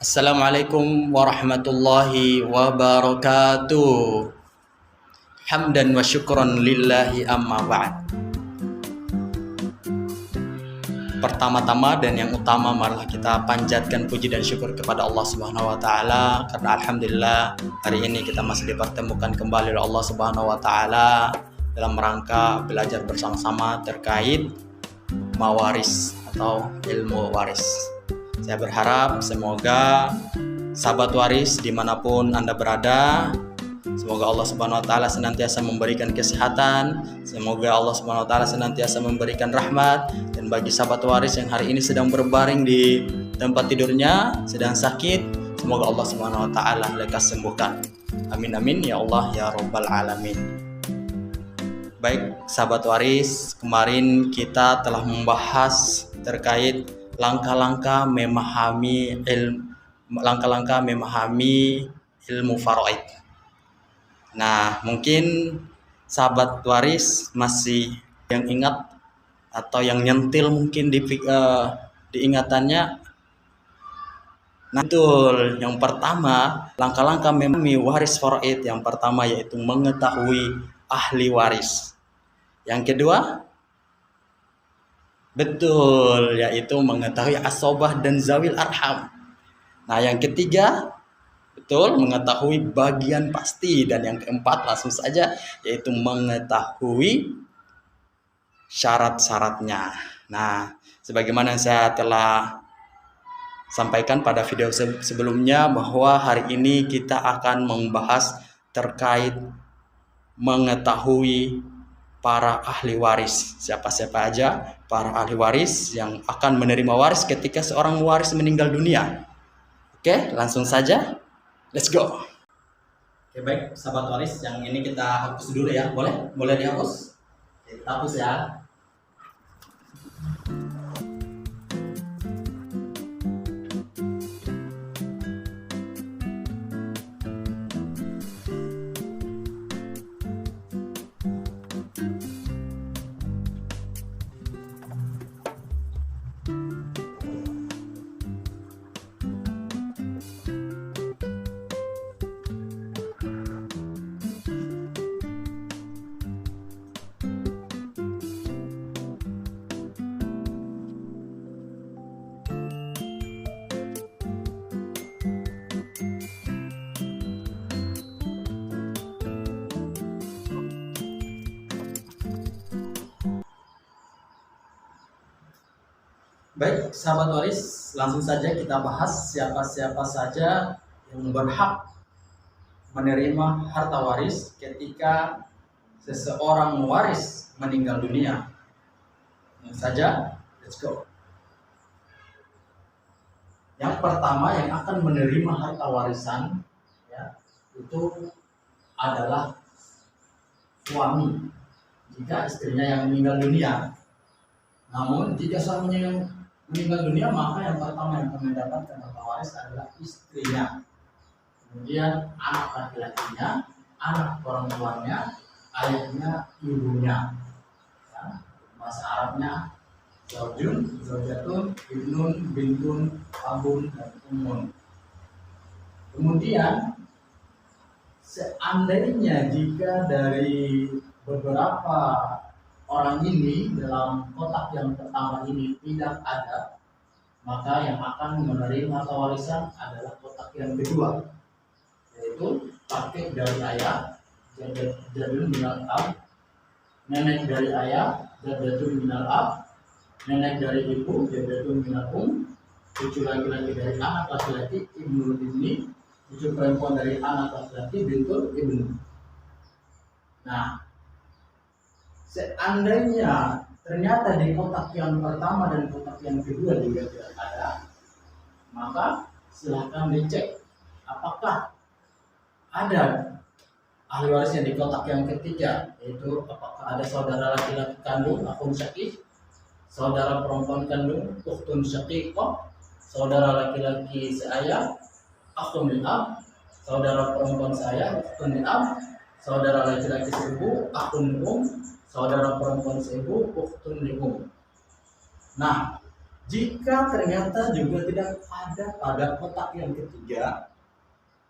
Assalamualaikum warahmatullahi wabarakatuh. Hamdan wa syukran lillahi amma ba'd. Pertama-tama dan yang utama marilah kita panjatkan puji dan syukur kepada Allah Subhanahu wa taala karena alhamdulillah hari ini kita masih dipertemukan kembali oleh Allah Subhanahu wa taala dalam rangka belajar bersama-sama terkait mawaris atau ilmu waris. Saya berharap semoga sahabat waris dimanapun Anda berada, semoga Allah Subhanahu wa taala senantiasa memberikan kesehatan, semoga Allah Subhanahu wa taala senantiasa memberikan rahmat, dan bagi sahabat waris yang hari ini sedang berbaring di tempat tidurnya, sedang sakit, semoga Allah Subhanahu wa taala lekas sembuhkan. Amin amin ya Allah ya rabbal alamin. Baik sahabat waris, kemarin kita telah membahas terkait langkah-langkah memahami ilmu faraid. Nah, mungkin sahabat waris masih yang ingat atau yang nyentil mungkin di ingatannya. Nah, betul. Yang pertama, langkah-langkah memahami waris faraid yang pertama yaitu mengetahui ahli waris. Yang kedua, betul, yaitu mengetahui asobah dan zawil arham. Nah, yang ketiga, betul, mengetahui bagian pasti. Dan yang keempat, langsung saja, yaitu mengetahui syarat-syaratnya. Nah, sebagaimana saya telah sampaikan pada video sebelumnya bahwa hari ini kita akan membahas terkait mengetahui para ahli waris. Siapa-siapa aja para ahli waris yang akan menerima waris ketika seorang waris meninggal dunia. Oke, langsung saja. Let's go. Oke, baik sahabat waris, yang ini kita hapus dulu ya. Boleh dihapus? Oke, kita hapus ya. Baik, sahabat waris, langsung saja kita bahas siapa-siapa saja yang berhak menerima harta waris ketika seseorang waris meninggal dunia. Langsung saja, let's go. Yang pertama yang akan menerima harta warisan ya, itu adalah suami jika istrinya yang meninggal dunia. Namun jika suaminya yang meninggal dunia, maka yang pertama yang akan mendapatkan harta waris adalah istrinya. Kemudian anak laki-lakinya, anak perempuannya, ayahnya, ibunya. Ya, bahasa Arabnya zaujun, zaujatun, ibnun, bintun, abun, dan ummun. Kemudian seandainya jika dari beberapa orang ini dalam kotak yang pertama ini tidak ada, maka yang akan menerima harta warisan adalah kotak yang kedua, yaitu kakek dari ayah, jadun minal ab, nenek dari ayah, jadun minal ab, nenek dari ibu, jadun minal cucu laki-laki dari anak laki-laki, ibnu ibni, cucu perempuan dari anak laki-laki, bintul ibnu. Nah, seandainya ternyata di kotak yang pertama dan kotak yang kedua juga tidak ada, maka silahkan dicek apakah ada ahli warisnya di kotak yang ketiga, yaitu apakah ada saudara laki-laki kandung, akhun syaqih, saudara perempuan kandung, ukhtun syaqiqah, saudara laki-laki seayah, akhun lil ab, saudara perempuan seayah, ukhtun lil ab, saudara laki-laki seibu, akhun lil saudara perempuan seibu, ukhtun li. Nah, Jika ternyata juga tidak ada pada kotak yang ketiga,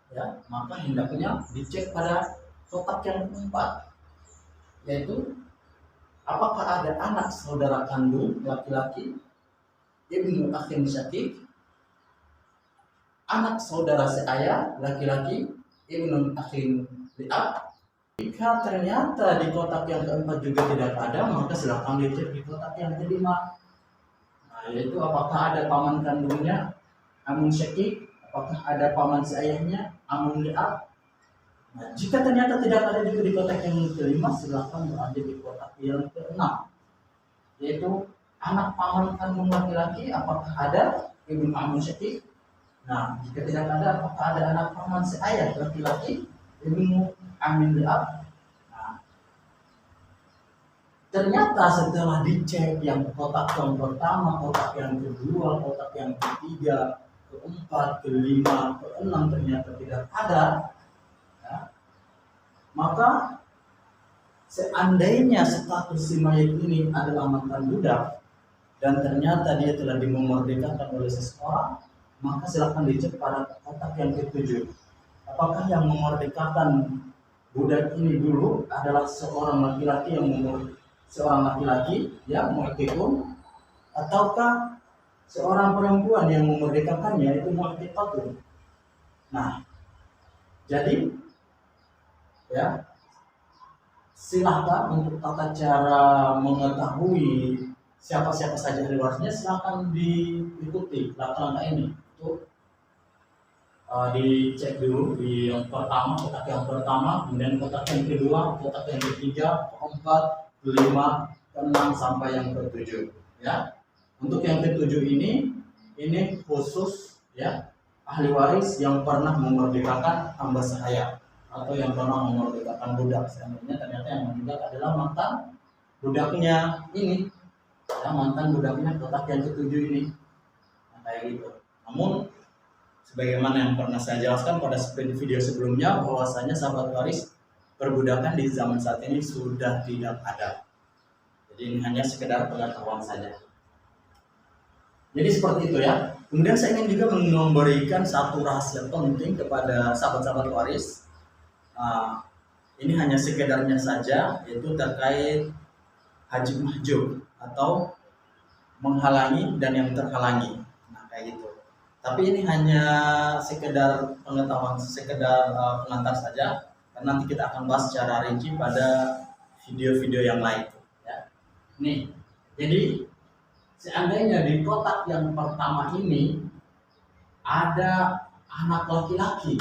ya, maka hendaknya dicek pada kotak yang keempat, yaitu apakah ada anak saudara kandung laki-laki, ibnu akhin syakik, anak saudara seayah laki-laki, ibnu akhin li'ab. Jika ternyata di kotak yang keempat juga tidak ada, maka silakan dicek di kotak yang kelima. Yaitu apakah ada paman kandungnya amun syakik, apakah ada paman seayahnya amun li'ab. Nah, jika ternyata tidak ada juga di kotak yang kelima, silakan berada di kotak yang keenam, yaitu anak paman kandung laki-laki, apakah ada ibnu amun syakik. Nah, jika tidak ada, apakah ada anak paman seayah laki-laki, ibnu amin li'ab. Ternyata setelah dicek yang kotak yang pertama, kotak yang kedua, kotak yang ketiga, keempat, kelima, keenam ternyata tidak ada, ya, maka seandainya status si mayat ini adalah mantan budak dan ternyata dia telah dimerdekakan oleh seseorang, maka silakan dicek pada kotak yang ketujuh. Apakah yang memerdekakan budak ini dulu adalah seorang laki-laki yang mu'tikun, ataukah seorang perempuan yang memerdekakannya itu mu'tikatun. Nah, jadi ya, silahkan untuk tata cara mengetahui siapa-siapa saja di luarnya, silahkan diikuti langkah-langkah ini. Itu dicek dulu di yang pertama, kotak yang pertama, kemudian kotak yang kedua, kotak yang ketiga, keempat, kelima, keenam sampai yang ketujuh, ya. Untuk yang ketujuh ini khusus, ya, ahli waris yang pernah memerdekakan hamba sahaya atau yang pernah memerdekakan budak. Seandainya ternyata yang meninggal adalah mantan budaknya ini, ya, mantan budaknya kotak yang ketujuh ini, nah, kayak gitu. Namun sebagaimana yang pernah saya jelaskan pada video sebelumnya, bahwasanya sahabat waris perbudakan di zaman saat ini sudah tidak ada. Jadi ini hanya sekedar pengetahuan saja. Jadi seperti itu, ya. Kemudian saya ingin juga memberikan satu rahasia penting kepada sahabat-sahabat waris. Ini hanya sekedarnya saja, yaitu terkait hajib mahjub atau menghalangi dan yang terhalangi. Nah, kayak gitu. Tapi ini hanya sekedar pengetahuan, sekedar pengantar saja. Karena nanti kita akan bahas secara rinci pada video-video yang lain, ya. Nih, jadi seandainya di kotak yang pertama ini ada anak laki-laki,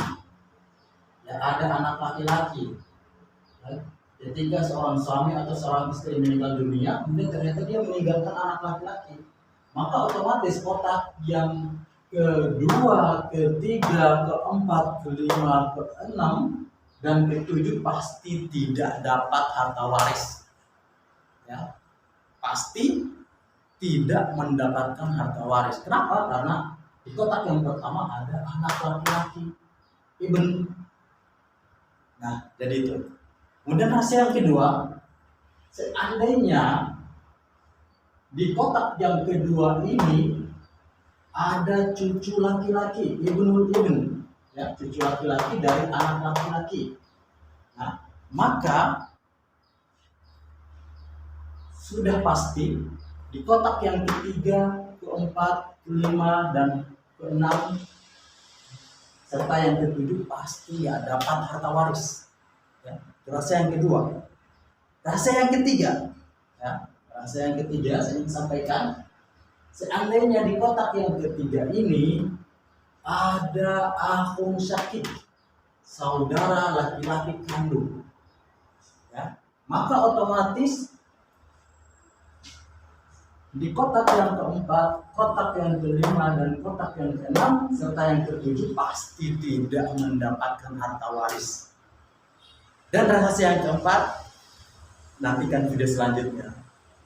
ya, ada anak laki-laki, ya. Ketika seorang suami atau seorang istri meninggal dunia, kemudian ternyata dia meninggalkan anak laki-laki, maka otomatis kotak yang kedua, ketiga, keempat, kelima, keenam, dan ketujuh pasti tidak dapat harta waris, ya, pasti tidak mendapatkan harta waris. Kenapa? Karena di kotak yang pertama ada anak laki-laki, ibn. Nah, jadi itu. Kemudian hasil yang kedua, seandainya di kotak yang kedua ini ada cucu laki-laki, ibnul ibn, ya, cucu laki-laki dari anak laki-laki. Nah, maka sudah pasti di kotak yang ketiga, keempat, kelima, dan keenam serta yang ketujuh pasti ya dapat harta waris, ya. Rahasia yang kedua. Rahasia yang ketiga, ya, rahasia yang ketiga saya ingin sampaikan, seandainya di kotak yang ketiga ini ada akhun syakik, saudara laki-laki kandung, ya, maka otomatis di kotak yang keempat, kotak yang kelima, dan kotak yang keenam serta yang ketujuh pasti tidak mendapatkan harta waris. Dan rahasia yang keempat, nantikan video selanjutnya.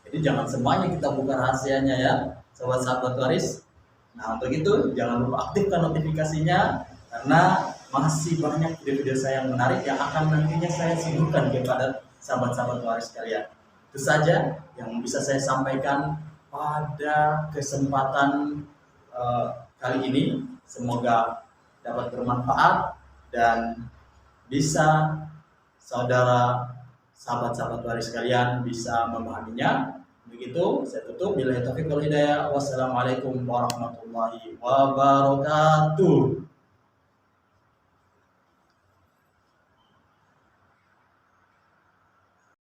Jadi jangan semuanya kita buka rahasianya, ya, sahabat-sahabat waris. Nah, untuk itu jangan lupa aktifkan notifikasinya, karena masih banyak video-video saya yang menarik yang akan nantinya saya sibukkan kepada sahabat-sahabat waris kalian. Itu saja yang bisa saya sampaikan pada kesempatan kali ini. Semoga dapat bermanfaat dan bisa sahabat-sahabat waris sekalian bisa memahaminya. Begitu, saya tutup. Billahi taufiq wal hidayah. Wassalamualaikum warahmatullahi wabarakatuh.